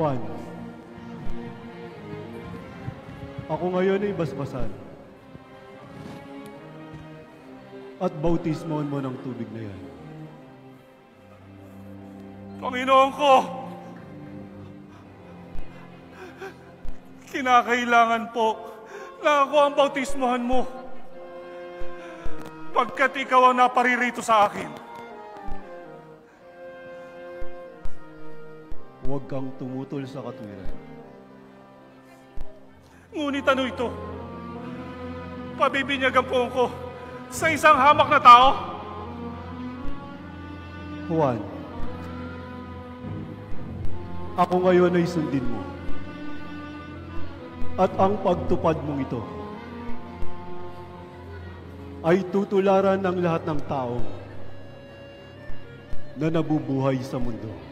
Juan, ako ngayon ay basbasan at bautismohan mo ng tubig na yan. Panginoon ko, kinakailangan po na ako ang bautismohan mo pagkat ikaw ang naparirito sa akin. Huwag kang tumutol sa katwiran. Ngunit ano ito? Pabibinyagan po ako sa isang hamak na tao? Juan, ako ngayon ay sundin mo. At ang pagtupad mong ito ay tutularan ng lahat ng tao na nabubuhay sa mundo.